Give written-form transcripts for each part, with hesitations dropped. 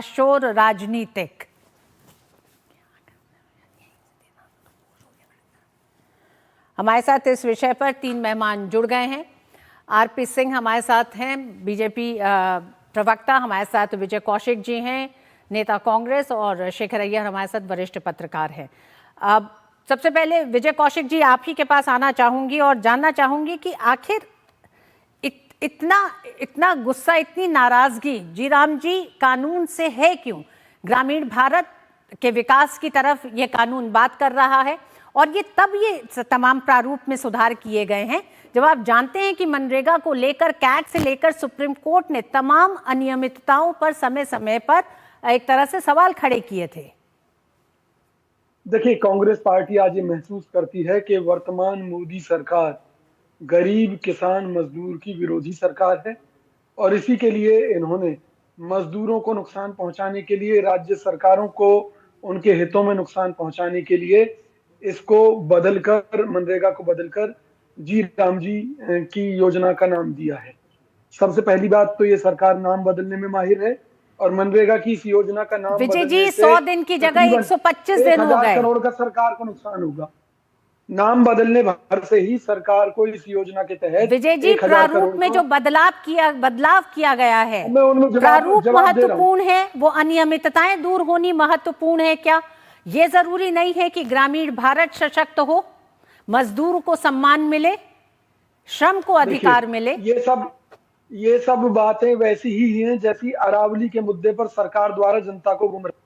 शोर राजनीतिक। हमारे साथ इस विषय पर 3 मेहमान जुड़ गए हैं। आरपी सिंह हमारे साथ हैं, बीजेपी प्रवक्ता, हमारे साथ विजय कौशिक जी हैं, नेता कांग्रेस, और शेखर अय्यर हमारे साथ वरिष्ठ पत्रकार हैं। अब सबसे पहले विजय कौशिक जी, आप ही के पास आना चाहूंगी और जानना चाहूंगी कि आखिर इतना गुस्सा, इतनी नाराजगी जी राम जी कानून से है क्यों? ग्रामीण भारत के विकास की तरफ ये कानून बात कर रहा है और ये तमाम प्रारूप में सुधार किए गए हैं जब आप जानते हैं कि मनरेगा को लेकर कैग से लेकर सुप्रीम कोर्ट ने तमाम अनियमितताओं पर समय समय पर एक तरह से सवाल खड़े किए थे। देखिए, कांग्रेस पार्टी आज ये महसूस करती है कि वर्तमान मोदी सरकार गरीब, किसान, मजदूर की विरोधी सरकार है और इसी के लिए इन्होंने मजदूरों को नुकसान पहुंचाने के लिए, राज्य सरकारों को उनके हितों में नुकसान पहुंचाने के लिए इसको बदलकर, मनरेगा को बदलकर जी राम जी की योजना का नाम दिया है। सबसे पहली बात तो ये सरकार नाम बदलने में माहिर है और मनरेगा की इस योजना का नाम विजय जी 100 दिन की जगह 125 दिन हो गए। 1000 करोड़ का सरकार को नुकसान होगा। नाम बदलने भर से ही सरकार को इस योजना के तहत विजय जी प्रारूप में जो बदलाव किया गया है, प्रारूप महत्वपूर्ण है, वो अनियमितताएं दूर होनी महत्वपूर्ण है क्या? ये जरूरी नहीं है कि ग्रामीण भारत सशक्त हो, मजदूर को सम्मान मिले, श्रम को अधिकार मिले? ये सब बातें वैसी ही हैं जैसी अरावली के मुद्दे पर सरकार द्वारा जनता को गुमराह,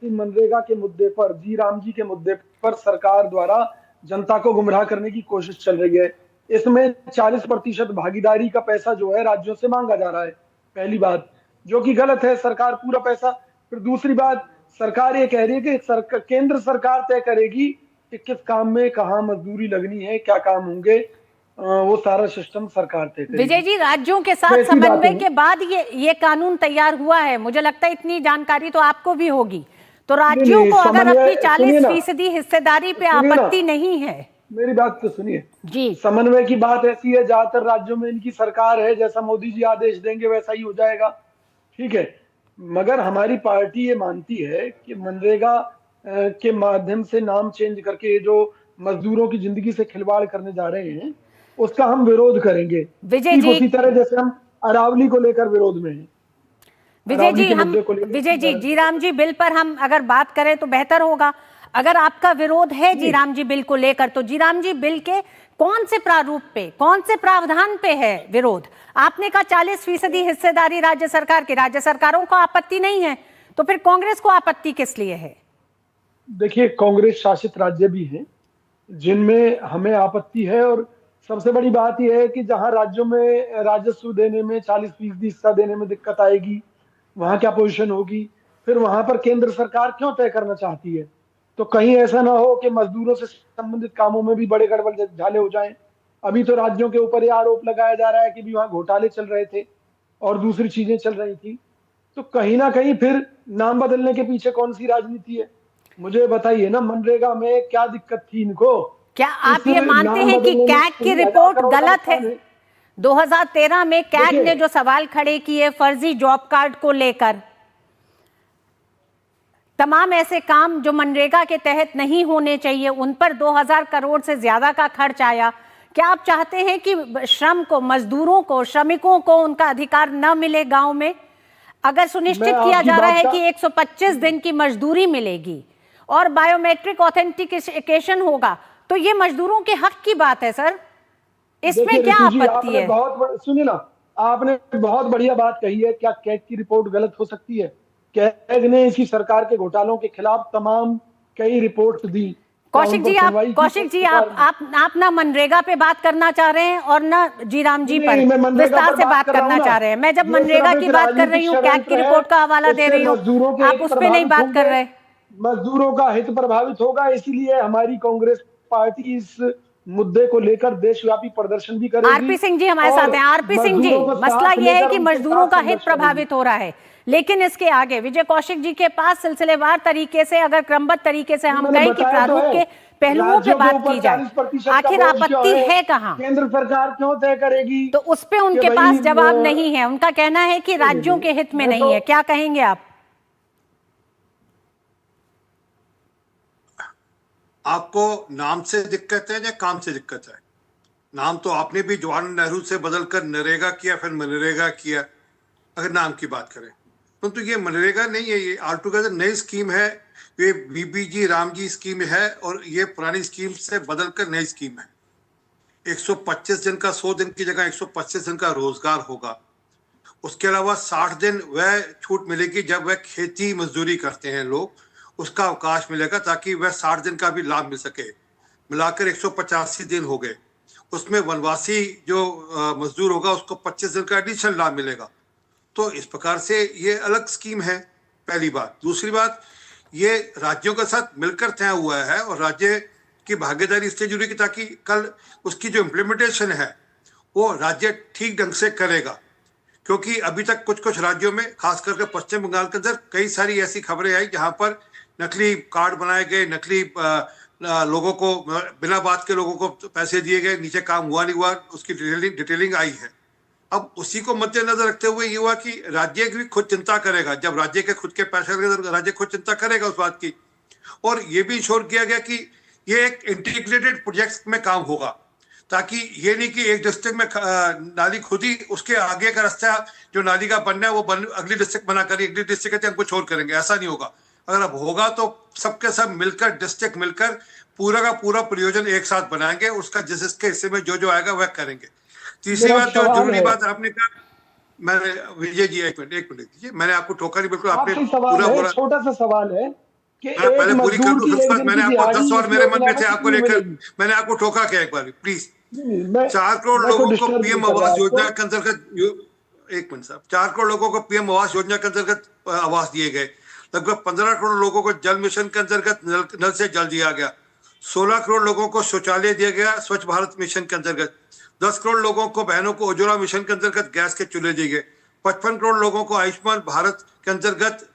मनरेगा के मुद्दे पर, जी राम जी के मुद्दे पर सरकार द्वारा जनता को गुमराह करने की कोशिश चल रही है। इसमें 40% भागीदारी का पैसा जो है राज्यों से मांगा जा रहा है, पहली बात, जो कि गलत है। सरकार पूरा पैसा, फिर दूसरी बात, सरकार ये कह रही है कि केंद्र सरकार तय करेगी कि किस काम में कहाँ मजदूरी लगनी है, क्या काम होंगे, वो सारा सिस्टम सरकार तय करेगी। विजय जी, राज्योों के साथ समन्वय के बाद ये कानून तैयार हुआ है। मुझे लगता है इतनी जानकारी तो आपको भी होगी। तो राज्यों को अगर अपनी 40% हिस्सेदारी पे आपत्ति नहीं है, मेरी बात तो सुनिए जी। समन्वय की बात ऐसी है, ज्यादातर राज्यों में इनकी सरकार है, जैसा मोदी जी आदेश देंगे वैसा ही हो जाएगा, ठीक है। मगर हमारी पार्टी ये मानती है कि मनरेगा के माध्यम से नाम चेंज करके जो मजदूरों की जिंदगी से खिलवाड़ करने जा रहे हैं उसका हम विरोध करेंगे। विजय जी, उसी तरह जैसे हम अरावली को लेकर विरोध में हैं। विजय जी, जी राम जी बिल पर हम अगर बात करें तो बेहतर होगा। अगर आपका विरोध है जी राम जी बिल को लेकर, तो जी राम जी बिल के कौन से प्रारूप पे, कौन से प्रावधान पे है विरोध? आपने कहा 40% हिस्सेदारी राज्य सरकार की, राज्य सरकारों को आपत्ति नहीं है, तो फिर कांग्रेस को आपत्ति किस लिए है? देखिए, कांग्रेस शासित राज्य भी हैं जिनमें हमें आपत्ति है, और सबसे बड़ी बात यह है कि जहां राज्यों में राजस्व देने में 40% हिस्सा देने में दिक्कत आएगी, वहां क्या पोजीशन होगी? फिर वहां पर केंद्र सरकार क्यों तय करना चाहती है? तो कहीं ऐसा ना हो कि मजदूरों से संबंधित कामों में भी बड़े गड़बड़ झाले हो जाएं। अभी तो राज्यों के ऊपर यह आरोप लगाया जा रहा है कि भी वहां घोटाले चल रहे थे और दूसरी चीजें चल रही थी। तो कहीं ना कहीं फिर नाम बदलने के पीछे कौन सी राजनीति है? मुझे बताइए ना, मनरेगा में क्या दिक्कत थी इनको? क्या आप ये मानते हैं कि कैग की रिपोर्ट गलत है? 2013 में कैग ने जो सवाल खड़े किए फर्जी जॉब कार्ड को लेकर, तमाम ऐसे काम जो मनरेगा के तहत नहीं होने चाहिए, उन पर 2000 करोड़ से ज्यादा का खर्च आया। क्या आप चाहते हैं कि श्रम को, मजदूरों को, श्रमिकों को उनका अधिकार न मिले गांव में? अगर सुनिश्चित किया जा रहा है कि 125 दिन की मजदूरी मिलेगी और बायोमेट्रिक ऑथेंटिकेशन होगा, तो ये मजदूरों के हक की बात है सर, इसमें क्या आपत्ति है? सुनिए ना, आपने बहुत बढ़िया बात कही है। क्या कैग की रिपोर्ट गलत हो सकती है? कैग ने इसी सरकार के घोटालों के खिलाफ तमाम कई रिपोर्ट दी। कौशिक जी, आप ना मनरेगा पे बात करना चाह रहे हैं और ना जी राम जी पर विस्तार से बात करना चाह रहे हैं। मैं जब मनरेगा की बात कर रही हूँ, कैग की रिपोर्ट का हवाला दे रही हूँ, आप उस पर नहीं बात कर रहे। मजदूरों का हित प्रभावित होगा, इसीलिए हमारी कांग्रेस पार्टी इस मुद्दे को लेकर देशव्यापी प्रदर्शन भी करेगी। आरपी सिंह जी हमारे साथ हैं। आरपी सिंह जी, मसला यह है कि मजदूरों का हित प्रभावित हो रहा है, लेकिन इसके आगे विजय कौशिक जी के पास सिलसिलेवार तरीके से, अगर क्रमबद्ध तरीके से हम कहें कि प्रारूप के पहलुओं पे राज्यों के बात ऊपर की जाए। 40% का आखिर बोझ क्यों आपत्ति है है? कहाँ? केंद्र सरकार क्यों तय करेगी तो उस पे कि उनके भाई पास जवाब नहीं है। उनका कहना है कि राज्यों के हित में मैं नहीं तो है। क्या कहेंगे आप? आपको नाम से दिक्कत है या काम से दिक्कत है? नाम तो आपने भी जवाहरलाल नेहरू से बदलकर नरेगा किया, फिर मनरेगा किया, अगर नाम की बात करें। परंतु ये मनरेगा नहीं है, ये ऑल टुगेदर नई स्कीम है। ये बीबीजी रामजी स्कीम है और ये पुरानी स्कीम से बदलकर नई स्कीम है। 125 दिन का 100 दिन की जगह 125 दिन का रोजगार होगा। उसके अलावा 60 दिन वह छूट मिलेगी जब वह खेती मजदूरी करते हैं लोग, उसका अवकाश मिलेगा ताकि वह 60 दिन का भी लाभ मिल सके। मिलाकर 185 दिन हो गए। उसमें वनवासी जो मजदूर होगा उसको 25 दिन का एडिशनल लाभ मिलेगा। तो इस प्रकार से ये अलग स्कीम है, पहली बात। दूसरी बात, ये राज्यों के साथ मिलकर तय हुआ है और राज्य की भागीदारी इसलिए जरूरी है ताकि कल उसकी जो इम्प्लीमेंटेशन है वो राज्य ठीक ढंग से करेगा। क्योंकि अभी तक कुछ कुछ राज्यों में, खास करके पश्चिम बंगाल के अंदर, कई सारी ऐसी खबरें आई जहां पर नकली कार्ड बनाए गए, नकली लोगों को, बिना बात के लोगों को पैसे दिए गए, नीचे काम हुआ नहीं हुआ, उसकी डिटेलिंग आई है। अब उसी को मद्देनजर रखते हुए ये हुआ कि राज्य भी खुद चिंता करेगा। जब राज्य के खुद के पैसे लगेगा, राज्य खुद चिंता करेगा उस बात की। और ये भी इंश्योर किया गया कि ये एक इंटीग्रेटेड प्रोजेक्ट में काम होगा, ताकि ये नहीं कि एक डिस्ट्रिक्ट में नाली खुदी, उसके आगे का रास्ता जो नाली का बनना है वो अगली डिस्ट्रिक्ट बना कर अगली डिस्ट्रिक्ट हम कुछ और करेंगे, ऐसा नहीं होगा। अगर अब होगा तो सबके सब मिलकर, डिस्ट्रिक्ट मिलकर पूरा का पूरा प्रयोजन एक साथ बनाएंगे, उसका जिसके हिस्से में जो जो आएगा वह करेंगे। तीसरी बात, जो जरूरी बात आपने कहा, मैंने, विजय जी एक मिनट दीजिए, मैंने आपको टोका नहीं, बिल्कुल आपने पूरा बोला। छोटा सा सवाल है कि मैं पहले पूरी कर दूं, फिर मैंने आपको 10 सवाल मेरे मन में थे आपको लेकर, मैंने आपको टोका क्या एक बार प्लीज। 4 करोड़ लोगों को पीएम आवास योजना के अंतर्गत, एक मिनट साहब, 4 करोड़ लोगों को पीएम आवास योजना के अंतर्गत आवास दिए गए। लगभग 15 करोड़ लोगों को जल मिशन के अंतर्गत नल से जल दिया गया। 16 करोड़ लोगों को शौचालय दिया गया स्वच्छ भारत मिशन के अंतर्गत। 10 करोड़ लोगों को, बहनों को उज्ज्वला मिशन के अंतर्गत गैस के चूल्हे दिए गए। 55 करोड़ लोगों को आयुष्मान भारत के अंतर्गत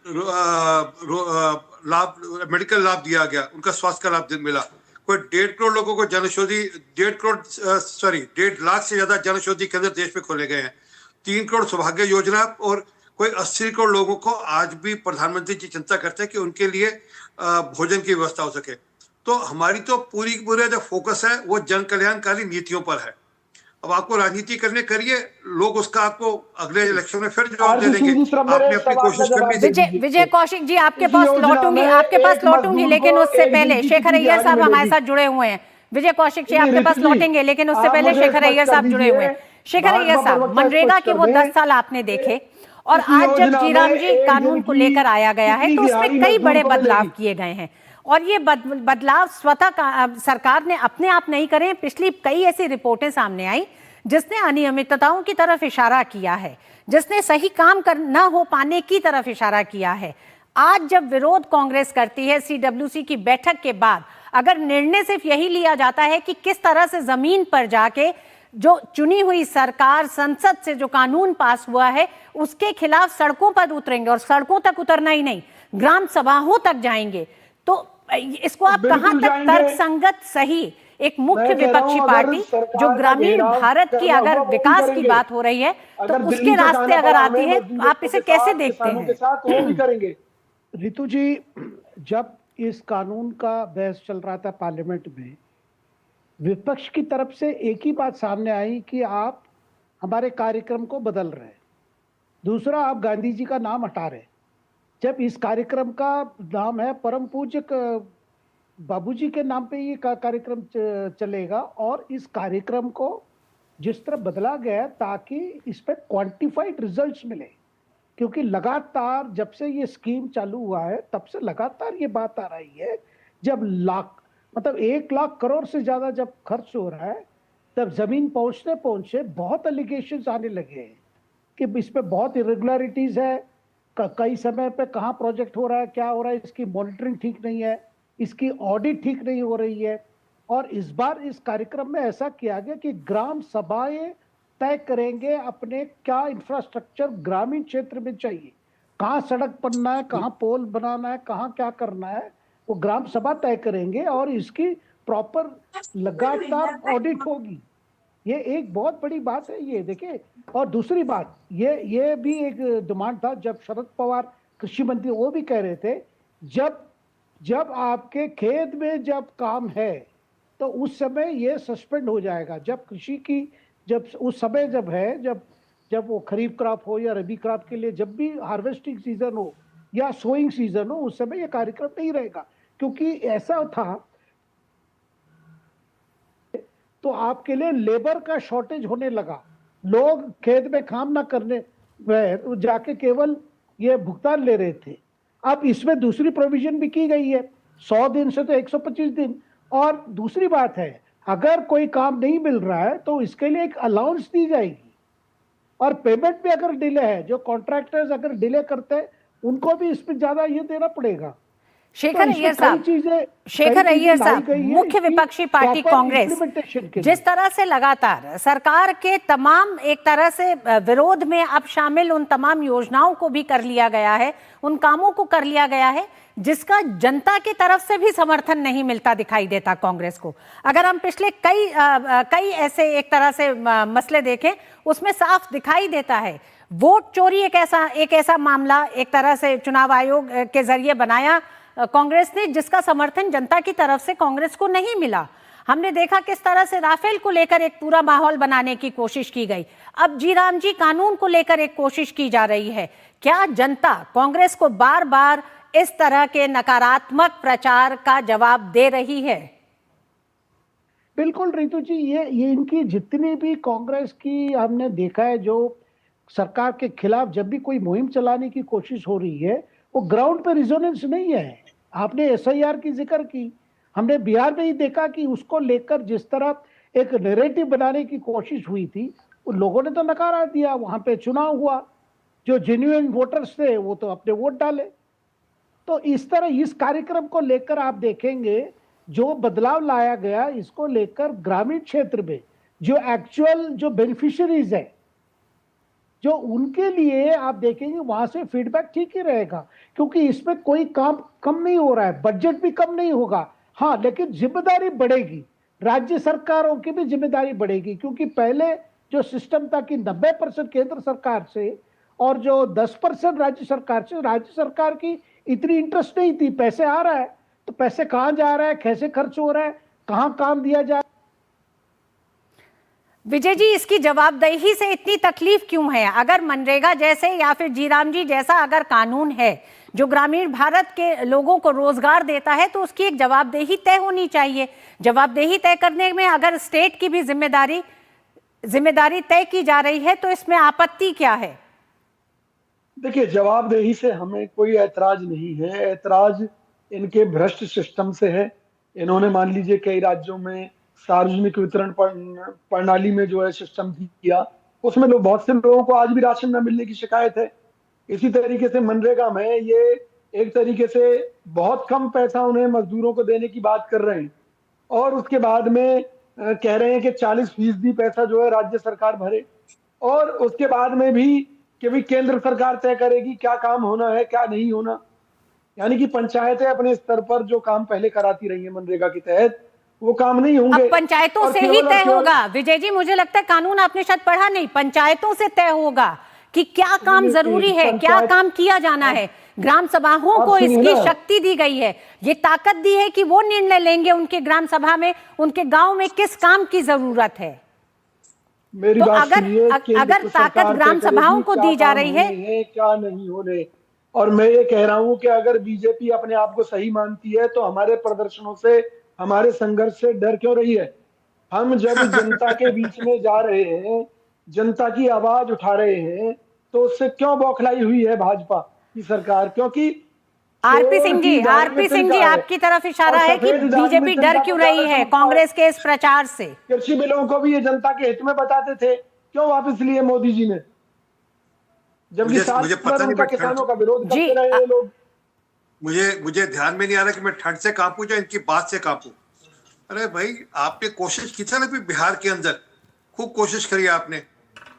लाभ, मेडिकल लाभ दिया गया, उनका स्वास्थ्य का लाभ मिला। कोई 1.5 करोड़ लोगों को जनऔषधि, 1.5 लाख से ज्यादा जनऔषधि केंद्र देश में खोले गए हैं। 3 करोड़ सौभाग्य योजना, और कोई 80 करोड़ लोगों को आज भी प्रधानमंत्री जी चिंता करते हैं कि उनके लिए भोजन की व्यवस्था हो सके। तो हमारी तो पूरा जो फोकस है वो जन कल्याणकारी नीतियों पर है। अब आपको राजनीति करने करिए, लोग उसका आपको अगले इलेक्शन में फिर जवाब दे देंगे। आपने अपनी कोशिश कर ली। विजय कौशिक जी, आपके पास लौटूंगी, लेकिन उससे पहले शेखर अय्यर साहब हमारे साथ जुड़े हुए हैं। विजय कौशिक जी आपके पास लौटेंगे, लेकिन उससे पहले शेखर अय्यर साहब जुड़े हुए हैं। शेखर अय्यर साहब, मनरेगा के वो 10 साल आपने देखे, और आज जब जीराम जी कानून को लेकर आया गया है तो उसमें कई बड़े बदलाव किए गए हैं, और ये बदलाव स्वतः सरकार ने अपने आप नहीं करे। पिछली कई ऐसी रिपोर्टें सामने आई जिसने अनियमितताओं की तरफ इशारा किया है, जिसने सही काम न हो पाने की तरफ इशारा किया है। आज जब विरोध कांग्रेस करती है सीडब्ल्यूसी की बैठक के बाद, अगर निर्णय सिर्फ यही लिया जाता है कि किस तरह से जमीन पर जाके जो चुनी हुई सरकार, संसद से जो कानून पास हुआ है उसके खिलाफ सड़कों पर उतरेंगे, और सड़कों तक उतरना ही नहीं, ग्राम सभाओं तक जाएंगे, तो इसको आप कहां तक तर्कसंगत, सही, एक मुख्य विपक्षी पार्टी जो ग्रामीण भारत की अगर विकास की बात हो रही है तो उसके रास्ते अगर आती है, आप इसे कैसे देखते हैं? रितु जी, जब इस कानून का बहस चल रहा था पार्लियामेंट में, विपक्ष की तरफ से एक ही बात सामने आई कि आप हमारे कार्यक्रम को बदल रहे हैं, दूसरा आप गांधी जी का नाम हटा रहे हैं। जब इस कार्यक्रम का नाम है परम पूज्य बाबूजी के नाम पे ये कार्यक्रम चलेगा, और इस कार्यक्रम को जिस तरह बदला गया ताकि इस पे क्वांटिफाइड रिजल्ट्स मिले, क्योंकि लगातार जब से ये स्कीम चालू हुआ है तब से लगातार ये बात आ रही है, जब 1 लाख करोड़ से ज्यादा जब खर्च हो रहा है, तब जमीन पहुंचे बहुत एलिगेशंस आने लगे हैं कि इस पे बहुत इरेगुलरिटीज है, कई समय पे कहाँ प्रोजेक्ट हो रहा है, क्या हो रहा है, इसकी मॉनिटरिंग ठीक नहीं है, इसकी ऑडिट ठीक नहीं हो रही है। और इस बार इस कार्यक्रम में ऐसा किया गया कि ग्राम सभाएं तय करेंगे अपने क्या इंफ्रास्ट्रक्चर ग्रामीण क्षेत्र में चाहिए, कहाँ सड़क बनना है, कहाँ पोल बनाना है, कहाँ क्या करना है, वो ग्राम सभा तय करेंगे, और इसकी प्रॉपर लगातार ऑडिट होगी। ये एक बहुत बड़ी बात है ये, देखिए। और दूसरी बात, ये भी एक डिमांड था जब शरद पवार कृषि मंत्री, वो भी कह रहे थे जब आपके खेत में जब काम है तो उस समय ये सस्पेंड हो जाएगा। जब कृषि की जब उस समय जब है जब वो खरीफ क्रॉप हो या रबी क्रॉप के लिए जब भी हार्वेस्टिंग सीजन हो या सोइंग सीजन हो, उस समय ये कार्यक्रम नहीं रहेगा। क्योंकि ऐसा था तो आपके लिए लेबर का शॉर्टेज होने लगा, लोग खेत में काम ना करने तो जाके केवल ये भुगतान ले रहे थे। अब इसमें दूसरी प्रोविजन भी की गई है, 100 दिन से तो 125 दिन। और दूसरी बात है, अगर कोई काम नहीं मिल रहा है तो इसके लिए एक अलाउंस दी जाएगी। और पेमेंट भी अगर डिले है, जो कॉन्ट्रैक्टर्स अगर डिले करते हैं उनको भी इसमें ज्यादा ये देना पड़ेगा। शेखर अय्यर साहब, मुख्य विपक्षी पार्टी कांग्रेस जिस तरह से लगातार सरकार के तमाम एक तरह से विरोध में अब शामिल उन तमाम योजनाओं को भी कर लिया गया है, उन कामों को कर लिया गया है जिसका जनता की तरफ से भी समर्थन नहीं मिलता दिखाई देता कांग्रेस को। अगर हम पिछले कई ऐसे एक तरह से मसले देखें, उसमें साफ दिखाई देता है वोट चोरी एक ऐसा मामला एक तरह से चुनाव आयोग के जरिए बनाया कांग्रेस ने, जिसका समर्थन जनता की तरफ से कांग्रेस को नहीं मिला। हमने देखा किस तरह से राफेल को लेकर एक पूरा माहौल बनाने की कोशिश की गई। अब जी राम जी कानून को लेकर एक कोशिश की जा रही है। क्या जनता कांग्रेस को बार बार इस तरह के नकारात्मक प्रचार का जवाब दे रही है? बिल्कुल रितु जी, ये इनकी जितनी भी कांग्रेस की हमने देखा है, जो सरकार के खिलाफ जब भी कोई मुहिम चलाने की कोशिश हो रही है, वो ग्राउंड पे रिजोनेंस नहीं है। आपने एसआईआर की जिक्र की, हमने बिहार में ही देखा कि उसको लेकर जिस तरह एक नैरेटिव बनाने की कोशिश हुई थी, उन लोगों ने तो नकारा दिया। वहां पे चुनाव हुआ, जो जेन्युइन वोटर्स थे वो तो अपने वोट डाले। तो इस तरह इस कार्यक्रम को लेकर आप देखेंगे जो बदलाव लाया गया, इसको लेकर ग्रामीण क्षेत्र में जो एक्चुअल जो बेनिफिशियरीज है, जो उनके लिए आप देखेंगे वहां से फीडबैक ठीक ही रहेगा। क्योंकि इसमें कोई काम कम नहीं हो रहा है, बजट भी कम नहीं होगा। हाँ, लेकिन जिम्मेदारी बढ़ेगी, राज्य सरकारों की भी जिम्मेदारी बढ़ेगी। क्योंकि पहले जो सिस्टम था कि 90% केंद्र सरकार से और जो 10% राज्य सरकार से, राज्य सरकार की इतनी इंटरेस्ट नहीं थी। पैसे आ रहा है तो पैसे कहां जा रहा है, कैसे खर्च हो रहा है, कहां काम दिया जा। विजय जी, इसकी जवाबदेही से इतनी तकलीफ क्यों है? अगर मनरेगा जैसे या फिर जीराम जी जैसा अगर कानून है जो ग्रामीण भारत के लोगों को रोजगार देता है, तो उसकी एक जवाबदेही तय होनी चाहिए। जवाबदेही तय करने में अगर स्टेट की भी जिम्मेदारी तय की जा रही है तो इसमें आपत्ति क्या है? देखिए, जवाबदेही से हमें कोई ऐतराज नहीं है, ऐतराज इनके भ्रष्ट सिस्टम से है। इन्होंने मान लीजिए कई राज्यों में सार्वजनिक वितरण प्रणाली में जो है सिस्टम किया, उसमें बहुत से लोगों को आज भी राशन न मिलने की शिकायत है। इसी तरीके से मनरेगा में ये एक तरीके से बहुत कम पैसा उन्हें मजदूरों को देने की बात कर रहे हैं और उसके बाद में कह रहे हैं कि 40% पैसा जो है राज्य सरकार भरे, और उसके बाद में भी कि भाई केंद्र सरकार तय करेगी क्या काम होना है क्या नहीं होना। यानी कि पंचायतें अपने स्तर पर जो काम पहले कराती रही है मनरेगा के तहत, वो काम नहीं होंगे। अब पंचायतों से ही तय होगा विजय जी। मुझे लगता है कानून आपने शायद पढ़ा नहीं, पंचायतों से तय होगा कि क्या काम जरूरी है, क्या काम किया जाना है। ग्राम सभाओं को इसकी शक्ति दी गई है, ये ताकत दी है कि वो निर्णय लेंगे उनके ग्राम सभा में, उनके गांव में किस काम की जरूरत है। मेरी तो बात अगर ताकत ग्राम सभाओं को दी जा रही है, क्या नहीं होने। और मैं ये कह रहा हूं कि अगर बीजेपी अपने आप को सही मानती है तो हमारे प्रदर्शनों से, हमारे संघर्ष से डर क्यों रही है? हम जब जनता के बीच में जा रहे हैं, जनता की आवाज उठा रहे हैं, तो उससे क्यों बौखलाई हुई है भाजपा की सरकार? क्योंकि आरपी सिंह जी आपकी तरफ इशारा है कि बीजेपी डर क्यों रही है कांग्रेस के इस प्रचार से? कृषि बिलों को भी ये जनता के हित में बताते थे, क्यों वापस लिए मोदी जी ने? जबकि मुझे पता नहीं, किसानों का विरोध करते रहे हैं लोग। मुझे ध्यान में नहीं आ रहा कि मैं ठंड से कांपू या इनकी बात से कांपू। अरे भाई, आपने कोशिश की थी ना भी बिहार के अंदर, खूब कोशिश करी आपने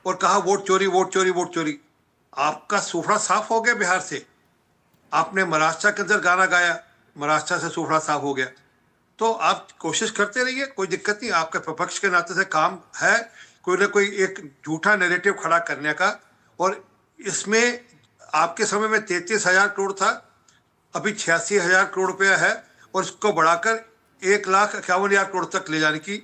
और कहा वोट चोरी वोट चोरी वोट चोरी। आपका सूफड़ा साफ हो गया बिहार से। आपने महाराष्ट्र के अंदर गाना गाया, महाराष्ट्र से सूफड़ा साफ हो गया। तो आप कोशिश करते रहिए, कोई दिक्कत नहीं, आपके विपक्ष के नाते से काम है कोई ना कोई एक झूठा नैरेटिव खड़ा करने का। और इसमें आपके समय में 33,000 करोड़ था, अभी 86,000 करोड़ रुपया है और इसको बढ़ाकर 1,51,000 करोड़ तक ले जाने की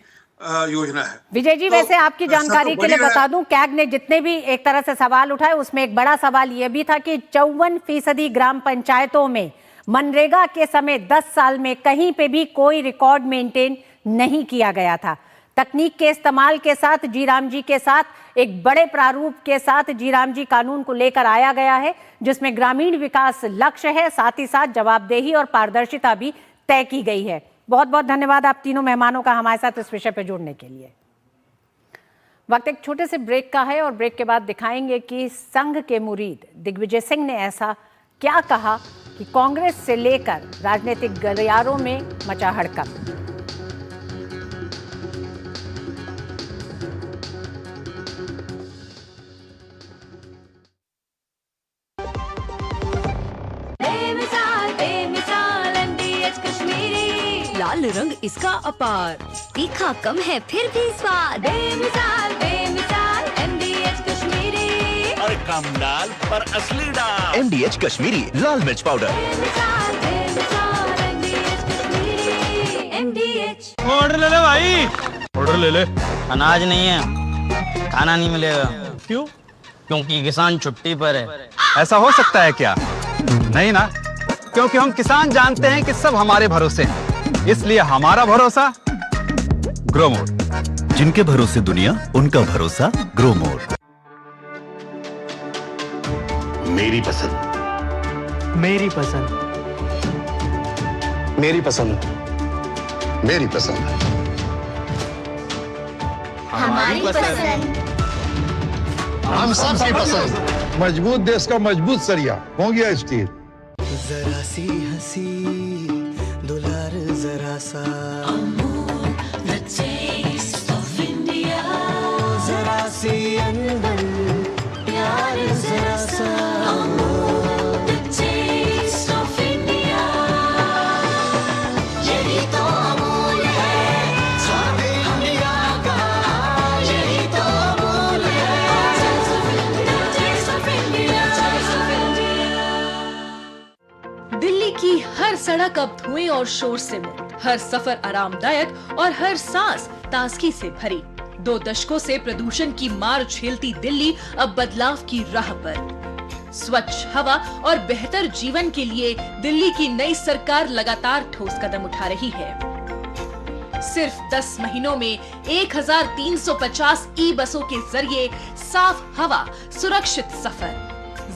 योजना है। विजय जी, तो वैसे आपकी जानकारी के लिए बता दूं, कैग ने जितने भी एक तरह से सवाल उठाए उसमें एक बड़ा सवाल यह भी था कि 54% ग्राम पंचायतों में मनरेगा के समय 10 साल में कहीं पे भी कोई रिकॉर्ड मेंटेन नहीं किया गया था। तकनीक के इस्तेमाल के साथ जीराम जी के साथ एक बड़े प्रारूप के साथ जीराम जी कानून को लेकर आया गया है, जिसमें ग्रामीण विकास लक्ष्य है, साथ ही साथ जवाबदेही और पारदर्शिता भी तय की गई है। बहुत बहुत धन्यवाद आप तीनों मेहमानों का हमारे साथ इस विषय पर जुड़ने के लिए। वक्त एक छोटे से ब्रेक का है और ब्रेक के बाद दिखाएंगे कि संघ के मुरीद दिग्विजय सिंह ने ऐसा क्या कहा कि कांग्रेस से लेकर राजनीतिक गलियारों में मचा हड़कंप। लाल रंग इसका अपार, तीखा कम है फिर भी स्वाद। बेमिसाल बेमिसाल MDH कश्मीरी। और कम डाल पर असली डाल। MDH कश्मीरी लाल मिर्च पाउडर। बेमिसाल बेमिसाल MDH कश्मीरी। MDH। ऑर्डर ले ले भाई, ऑर्डर ले ले। अनाज नहीं है, खाना नहीं मिलेगा। क्यों? क्योंकि किसान छुट्टी पर है। ऐसा हो सकता है क्या? नहीं ना, क्योंकि हम किसान जानते हैं कि सब हमारे भरोसे हैं, इसलिए हमारा भरोसा ग्रोमोर। जिनके भरोसे दुनिया, उनका भरोसा ग्रोमोर। मेरी पसंद, मेरी पसंद, मेरी पसंद, मेरी पसंद, हमारी पसंद। हम सबकी पसंद। मजबूत देश का मजबूत सरिया हो गया स्टील। जरा सी हंसी दुलार जरा सा, जरा सी अंदर प्यार जरा सा, यही तो अमूल है, स्वाद इंडिया का, यही तो अमूल है। दिल्ली की हर सड़क अब धुएं और शोर से मुक्त, हर सफर आरामदायक और हर सांस ताजगी से भरी। 2 दशकों से प्रदूषण की मार झेलती दिल्ली अब बदलाव की राह पर। स्वच्छ हवा और बेहतर जीवन के लिए दिल्ली की नई सरकार लगातार ठोस कदम उठा रही है। सिर्फ 10 महीनों में 1350 ई बसों के जरिए साफ हवा, सुरक्षित सफर,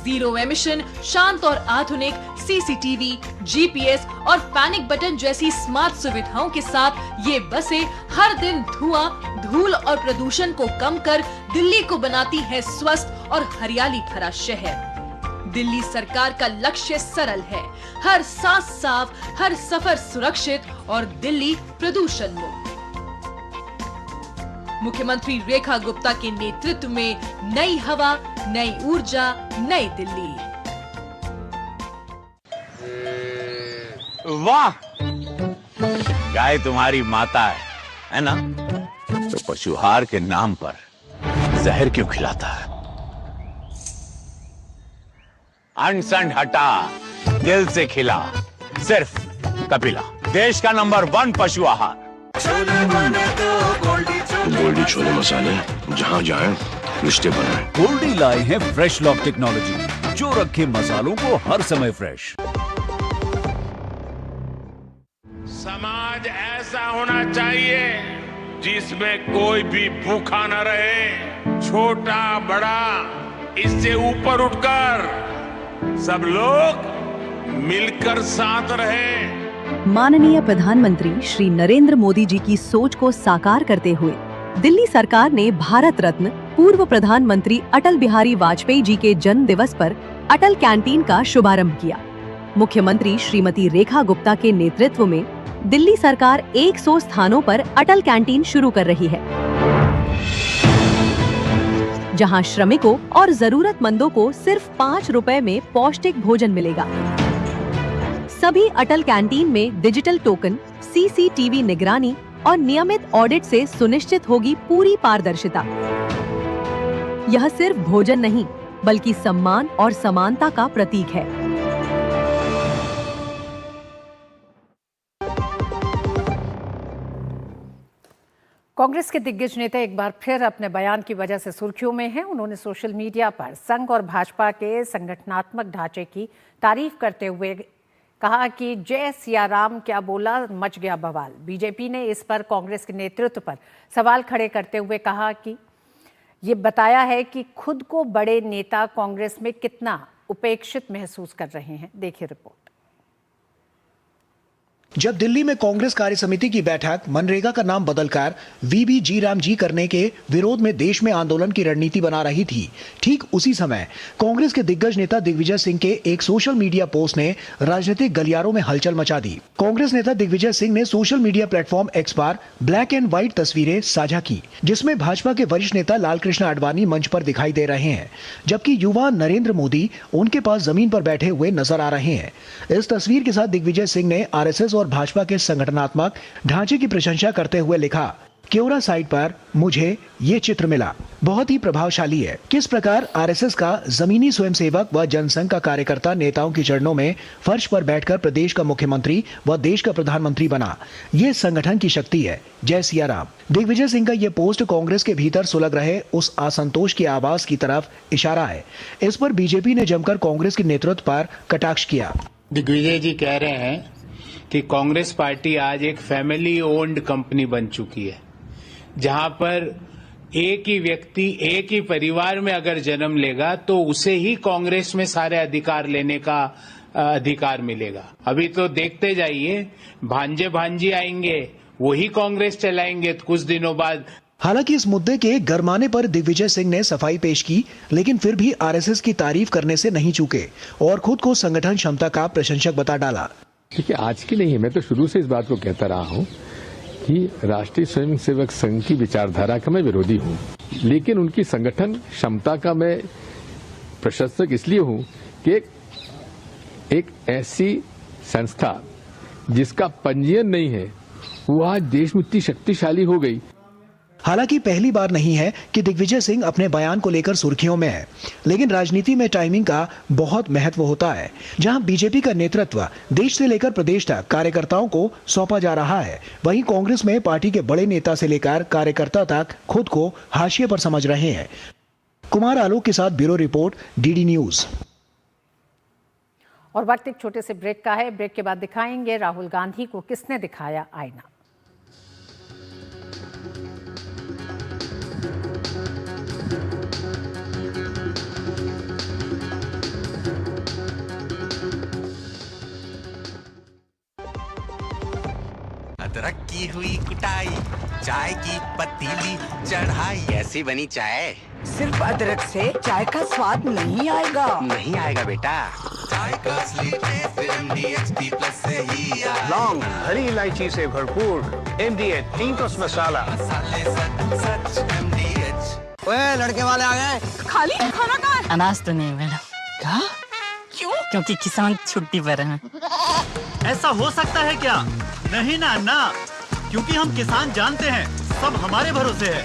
जीरो एमिशन, शांत और आधुनिक CCTV, GPS और पैनिक बटन जैसी स्मार्ट सुविधाओं के साथ ये बसें हर दिन धुआं, धूल और प्रदूषण को कम कर दिल्ली को बनाती है स्वस्थ और हरियाली भरा शहर। दिल्ली सरकार का लक्ष्य सरल है, हर सांस साफ, हर सफर सुरक्षित और दिल्ली प्रदूषण मुक्त। मुख्यमंत्री रेखा गुप्ता के नेतृत्व में नई हवा, नई ऊर्जा, नई दिल्ली। वाह, गाय तुम्हारी माता है ना? तो पशुहार के नाम पर जहर क्यों खिलाता है? अनसन हटा, दिल से खिला, सिर्फ कपिला, देश का नंबर 1 पशु आहार। गोल्डी छोले मसाले, जहाँ जाए रिश्ते बनाए। गोल्डी लाए हैं फ्रेश लॉक टेक्नोलॉजी, जो रखे मसालों को हर समय फ्रेश। समाज ऐसा होना चाहिए जिसमें कोई भी भूखा न रहे, छोटा बड़ा, इससे ऊपर उठकर सब लोग मिलकर साथ रहे। माननीय प्रधानमंत्री श्री नरेंद्र मोदी जी की सोच को साकार करते हुए दिल्ली सरकार ने भारत रत्न पूर्व प्रधानमंत्री अटल बिहारी वाजपेयी जी के जन्म दिवस पर अटल कैंटीन का शुभारंभ किया। मुख्यमंत्री श्रीमती रेखा गुप्ता के नेतृत्व में दिल्ली सरकार 100 स्थानों पर अटल कैंटीन शुरू कर रही है, जहां श्रमिकों और जरूरतमंदों को सिर्फ 5 रुपए में पौष्टिक भोजन मिलेगा। सभी अटल कैंटीन में डिजिटल टोकन, CCTV निगरानी और नियमित ऑडिट से सुनिश्चित होगी पूरी पारदर्शिता। यह सिर्फ भोजन नहीं, बल्कि सम्मान और समानता का प्रतीक है। कांग्रेस के दिग्गज नेता एक बार फिर अपने बयान की वजह से सुर्खियों में हैं। उन्होंने सोशल मीडिया पर संघ और भाजपा के संगठनात्मक ढांचे की तारीफ करते हुए कहा कि जय सिया राम क्या बोला, मच गया बवाल। बीजेपी ने इस पर कांग्रेस के नेतृत्व पर सवाल खड़े करते हुए कहा कि ये बताया है कि खुद को बड़े नेता कांग्रेस में कितना उपेक्षित महसूस कर रहे हैं। देखिए रिपोर्ट। जब दिल्ली में कांग्रेस कार्य समिति की बैठक मनरेगा का नाम बदलकर वीबी जी राम जी करने के विरोध में देश में आंदोलन की रणनीति बना रही थी, ठीक उसी समय कांग्रेस के दिग्गज नेता दिग्विजय सिंह के एक सोशल मीडिया पोस्ट ने राजनीतिक गलियारों में हलचल मचा दी। कांग्रेस नेता दिग्विजय सिंह ने सोशल मीडिया प्लेटफॉर्म एक्स पर ब्लैक एंड व्हाइट तस्वीरें साझा की, जिसमें भाजपा के वरिष्ठ नेता लालकृष्ण आडवाणी मंच पर दिखाई दे रहे हैं, जबकि युवा नरेंद्र मोदी उनके पास जमीन पर बैठे हुए नजर आ रहे हैं। इस तस्वीर के साथ दिग्विजय सिंह ने आरएसएस और भाजपा के संगठनात्मक ढांचे की प्रशंसा करते हुए लिखा, क्योरा साइट पर मुझे ये चित्र मिला, बहुत ही प्रभावशाली है। किस प्रकार आरएसएस का जमीनी स्वयंसेवक व जनसंघ का कार्यकर्ता नेताओं के चरणों में फर्श पर बैठकर प्रदेश का मुख्यमंत्री व देश का प्रधानमंत्री बना, ये संगठन की शक्ति है। जय सिया राम। दिग्विजय सिंह का ये पोस्ट कांग्रेस के भीतर सुलग रहे उस असंतोष की आवाज की तरफ इशारा है। इस पर बीजेपी ने जमकर कांग्रेस के नेतृत्व पर कटाक्ष किया। दिग्विजय जी कह रहे हैं कि कांग्रेस पार्टी आज एक फैमिली ओन्ड कंपनी बन चुकी है, जहां पर एक ही व्यक्ति एक ही परिवार में अगर जन्म लेगा तो उसे ही कांग्रेस में सारे अधिकार लेने का अधिकार मिलेगा। अभी तो देखते जाइए, भांजे भांजी आएंगे, वही कांग्रेस चलाएंगे कुछ दिनों बाद। हालांकि इस मुद्दे के गरमाने पर दिग्विजय सिंह ने सफाई पेश की, लेकिन फिर भी आरएसएस की तारीफ करने से नहीं चूके और खुद को संगठन क्षमता का प्रशंसक बता डाला। देखिए, आज की नहीं है, मैं तो शुरू से इस बात को कहता रहा हूं कि राष्ट्रीय स्वयंसेवक संघ की विचारधारा का मैं विरोधी हूं, लेकिन उनकी संगठन क्षमता का मैं प्रशंसक इसलिए हूं कि एक ऐसी संस्था जिसका पंजीयन नहीं है वो आज देश में इतनी शक्तिशाली हो गई। हालांकि पहली बार नहीं है कि दिग्विजय सिंह अपने बयान को लेकर सुर्खियों में है, लेकिन राजनीति में टाइमिंग का बहुत महत्व होता है। जहां बीजेपी का नेतृत्व देश से लेकर प्रदेश तक कार्यकर्ताओं को सौंपा जा रहा है, वहीं कांग्रेस में पार्टी के बड़े नेता से लेकर कार्यकर्ता तक खुद को हाशिए पर समझ रहे हैं। कुमार आलोक के साथ ब्यूरो रिपोर्ट, डीडी न्यूज। और वक्त एक छोटे से ब्रेक का है। ब्रेक के बाद दिखाएंगे राहुल गांधी को किसने दिखाया आईना। अदरक की हुई कुटाई, चाय की पतीली चढ़ाई, ऐसी बनी चाय। सिर्फ अदरक से चाय का स्वाद नहीं आएगा। नहीं आएगा बेटा, चाय का असली टेस्ट MDHT प्लस से ही आएगा। लौंग, हरी इलायची से भरपूर MDH टींकस मसाला। मसाले सच MDH। ओए, लड़के वाले आ गए। खाली खाना कहाँ है? अनाज तो नहीं मैडम। क्या? क्यों? क्योंकि किसान छुट्टी पर हैं। ऐसा हो सकता है क्या? नहीं ना अन्ना, क्योंकि हम किसान जानते हैं सब हमारे भरोसे है,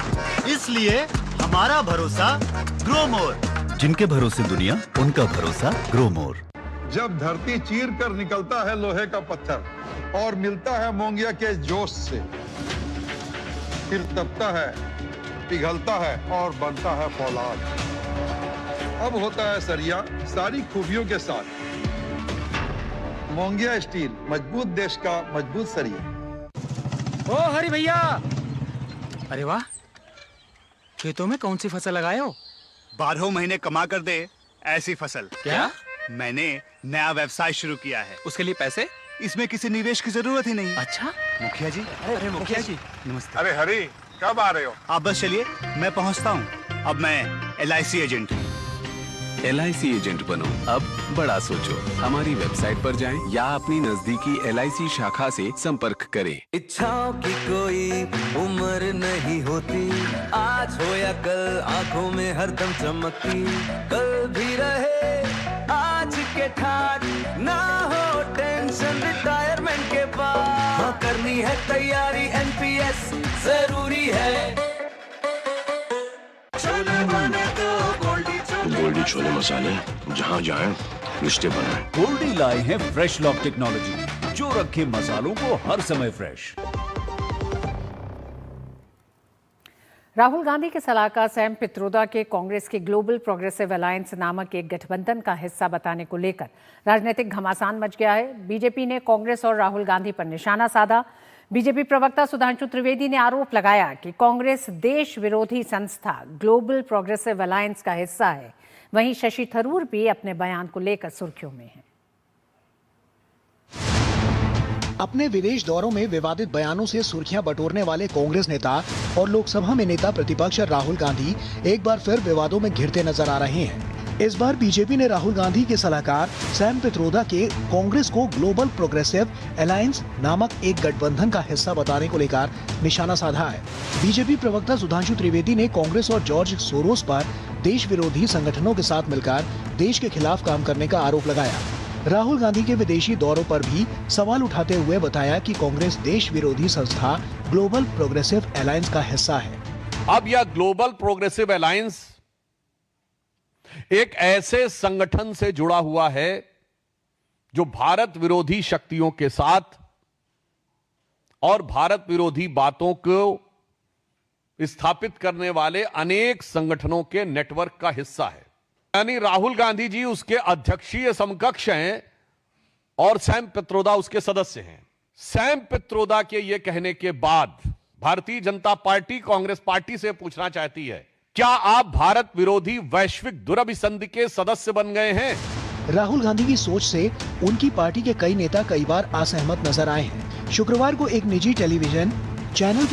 इसलिए हमारा भरोसा ग्रो मोर। जिनके भरोसे दुनिया, उनका भरोसा ग्रो मोर। जब धरती चीर कर निकलता है लोहे का पत्थर और मिलता है मोंगिया के जोश से, फिर तपता है, पिघलता है और बनता है फौलाद। अब होता है सरिया सारी खूबियों के साथ। मोंगिया स्टील, मजबूत देश का मजबूत सरिया। ओ हरी भैया, अरे वाह, खेतों में कौन सी फसल लगाए हो? 12 महीने कमा कर दे ऐसी फसल। क्या? मैंने नया व्यवसाय शुरू किया है। उसके लिए पैसे? इसमें किसी निवेश की जरूरत ही नहीं। अच्छा मुखिया जी। अरे मुखिया जी, नमस्ते। अरे हरी, कब आ रहे हो? आप बस चलिए, मैं पहुंचता हूं। अब मैं LIC एजेंट हूं। LIC एजेंट बनो, अब बड़ा सोचो। हमारी वेबसाइट पर जाएं या अपनी नजदीकी LIC शाखा से संपर्क करें। इच्छाओं की कोई उम्र नहीं होती, आज हो या कल आंखों में हरदम चमकती, कल भी रहे आज के ठाट, ना हो टेंशन। पेंशन रिटायरमेंट के बाद, हाँ करनी है तैयारी एनपीएस जरूरी है। छोले बने तो गोल्डी छोले मसाले, जहाँ जाए रिश्ते बनाए। गोल्डी लाए हैं फ्रेश लॉक टेक्नोलॉजी, जो रखे मसालों को हर समय फ्रेश। राहुल गांधी के सलाहकार सैम पित्रोदा के कांग्रेस के ग्लोबल प्रोग्रेसिव अलायंस नामक एक गठबंधन का हिस्सा बताने को लेकर राजनीतिक घमासान मच गया है। बीजेपी ने कांग्रेस और राहुल गांधी पर निशाना साधा। बीजेपी प्रवक्ता सुधांशु त्रिवेदी ने आरोप लगाया कि कांग्रेस देश विरोधी संस्था ग्लोबल प्रोग्रेसिव अलायंस का हिस्सा है। वहीं शशि थरूर भी अपने बयान को लेकर सुर्खियों में हैं। अपने विदेश दौरों में विवादित बयानों से सुर्खियां बटोरने वाले कांग्रेस नेता और लोकसभा में नेता प्रतिपक्ष राहुल गांधी एक बार फिर विवादों में घिरते नजर आ रहे हैं। इस बार बीजेपी ने राहुल गांधी के सलाहकार सैम पित्रोदा के कांग्रेस को ग्लोबल प्रोग्रेसिव अलायंस नामक एक गठबंधन का हिस्सा बताने को लेकर निशाना साधा है। बीजेपी प्रवक्ता सुधांशु त्रिवेदी ने कांग्रेस और जॉर्ज सोरोस पर देश विरोधी संगठनों के साथ मिलकर देश के खिलाफ काम करने का आरोप लगाया। राहुल गांधी के विदेशी दौरों पर भी सवाल उठाते हुए बताया कि कांग्रेस देश विरोधी संस्था ग्लोबल प्रोग्रेसिव अलायंस का हिस्सा है। अब यह ग्लोबल प्रोग्रेसिव अलायंस एक ऐसे संगठन से जुड़ा हुआ है जो भारत विरोधी शक्तियों के साथ और भारत विरोधी बातों को स्थापित करने वाले अनेक संगठनों के नेटवर्क का हिस्सा है। यानी राहुल गांधी जी उसके अध्यक्षीय समकक्ष हैं और सैम पित्रोदा उसके सदस्य हैं। सैम पित्रोदा के ये कहने के बाद भारतीय जनता पार्टी कांग्रेस पार्टी से पूछना चाहती है, क्या आप भारत विरोधी वैश्विक दुरभिसंधि के सदस्य बन गए हैं? राहुल गांधी की सोच से उनकी पार्टी के कई नेता कई बार असहमत नजर आए हैं। शुक्रवार को एक निजी टेलीविजन चैनल